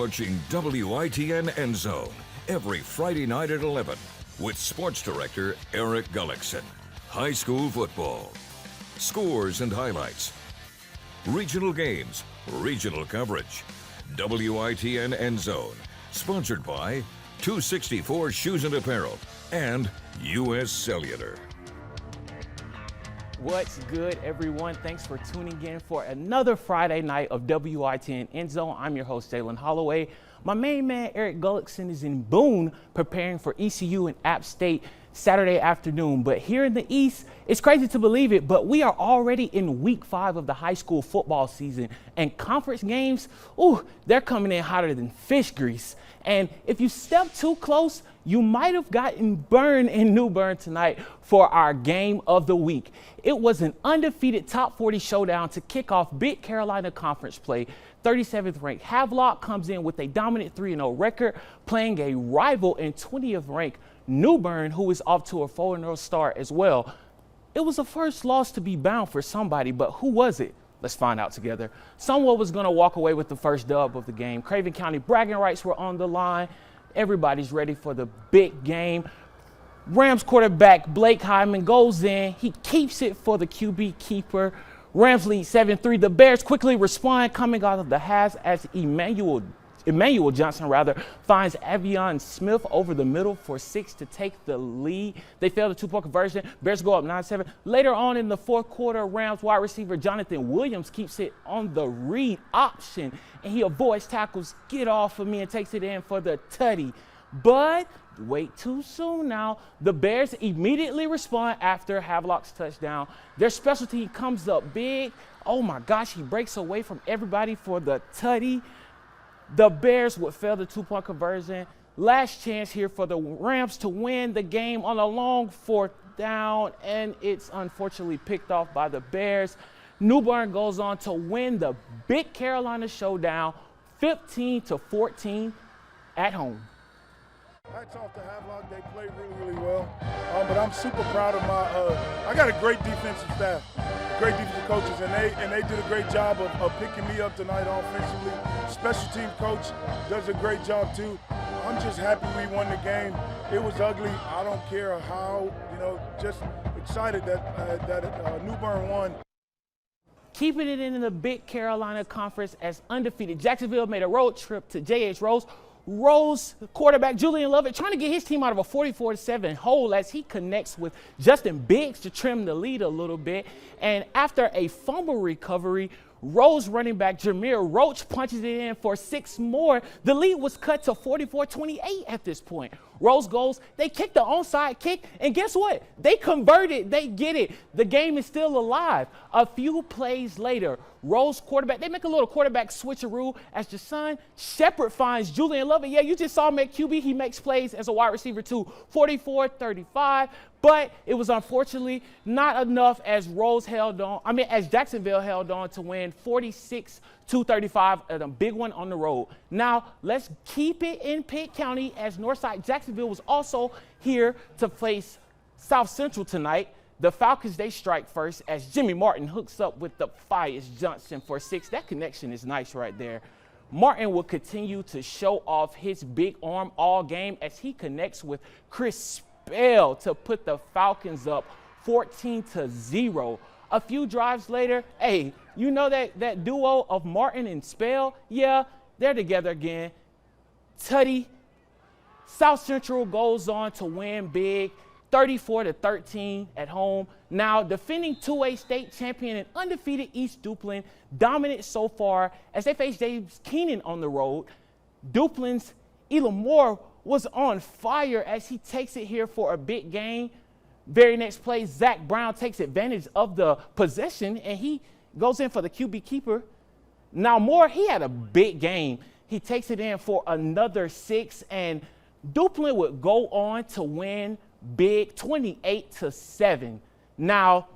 watching WITN Endzone every Friday night at 11 with Sports Director Eric Gullickson. High school football, scores and highlights, regional games, regional coverage. WITN Endzone, sponsored by 264 Shoes and Apparel and U.S. Cellular. What's good, everyone? Thanks for tuning in for another Friday night of WITN Endzone. I'm your host, Jalen Holloway. My main man, Eric Gullickson, is in Boone preparing for ECU and App State Saturday afternoon. But here in the East, it's crazy to believe it, but we are already in week 5 of the high school football season. And conference games, they're coming in hotter than fish grease. And if you step too close, you might have gotten burned in New Bern tonight for our game of the week. It was an undefeated top 40 showdown to kick off Big Carolina Conference play. 37th ranked Havelock comes in with a dominant 3-0 record, playing a rival in 20th ranked New Bern, who is off to a 4-0 start as well. It was the first loss to be bound for somebody, but who was it? Let's find out together. Someone was going to walk away with the first dub of the game. Craven County bragging rights were on the line. Everybody's ready for the big game. Rams quarterback Blake Hyman goes in. He keeps it for the QB keeper. Rams lead 7-3. The Bears quickly respond, coming out of the halves as Emmanuel Johnson finds Avion Smith over the middle for 6 to take the lead. They fail the 2-point conversion. Bears go up 9-7. Later on in the fourth quarter, Rams wide receiver Jonathan Williams keeps it on the read option, and he avoids tackles, get off of me, and takes it in for the tutty. But wait too soon now. The Bears immediately respond after Havelock's touchdown. Their special team comes up big. Oh my gosh, he breaks away from everybody for the tutty. The Bears would fail the 2-point conversion. Last chance here for the Rams to win the game on a long 4th down, and it's unfortunately picked off by the Bears. New Bern goes on to win the Big Carolina Showdown 15-14 at home. Hats off to Havelock. They played really well. But I'm super proud of my I got a great defensive staff, great defensive coaches, and they did a great job of picking me up tonight offensively. Special team coach does a great job too. I'm just happy we won the game. It was ugly. I don't care how, just excited that New Bern won. Keeping it in the Big Carolina Conference as undefeated, Jacksonville made a road trip to J.H. Rose quarterback Julian Lovett trying to get his team out of a 44-7 hole as he connects with Justin Biggs to trim the lead a little bit. And after a fumble recovery, Rose running back Jameer Roach punches it in for 6 more. The lead was cut to 44-28 at this point. Rose goes, they kick the onside kick, and guess what? They converted, they get it. The game is still alive. A few plays later, Rose quarterback, they make a little quarterback switcheroo as Jason Shepard finds Julian Lovett. Yeah, you just saw him at QB. He makes plays as a wide receiver too, 44-35. But it was unfortunately not enough as Jacksonville held on to win 46-35 at a big one on the road. Now, let's keep it in Pitt County as Northside Jacksonville was also here to face South Central tonight. The Falcons, they strike first as Jimmy Martin hooks up with the Fias Johnson for 6. That connection is nice right there. Martin will continue to show off his big arm all game as he connects with Chris Spell to put the Falcons up 14-0. A few drives later, that duo of Martin and Spell, yeah, they're together again. Tutty. South Central goes on to win big, 34-13 at home. Now, defending 2A state champion and undefeated East Duplin, dominant so far as they face James Keenan on the road. Duplin's Elam Moore was on fire as he takes it here for a big game. Very next play, Zach Brown takes advantage of the possession, and he goes in for the QB keeper. Now, Moore, he had a big game. He takes it in for another 6, and Duplin would go on to win big 28-7. Now,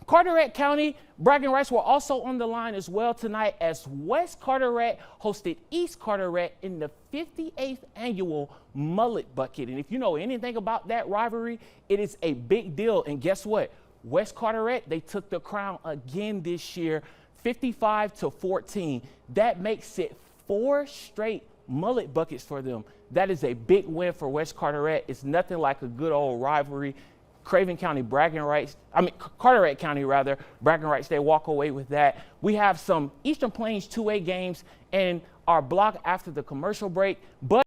Carteret County bragging rights were also on the line as well tonight as West Carteret hosted East Carteret in the 58th annual Mullet Bucket. And if you know anything about that rivalry, it is a big deal. And guess what? West Carteret, they took the crown again this year, 55-14. That makes it 4 straight mullet buckets for them. That is a big win for West Carteret. It's nothing like a good old rivalry. Craven County bragging rights, Carteret County rather, bragging rights, they walk away with that. We have some Eastern Plains 2A games in our block after the commercial break, but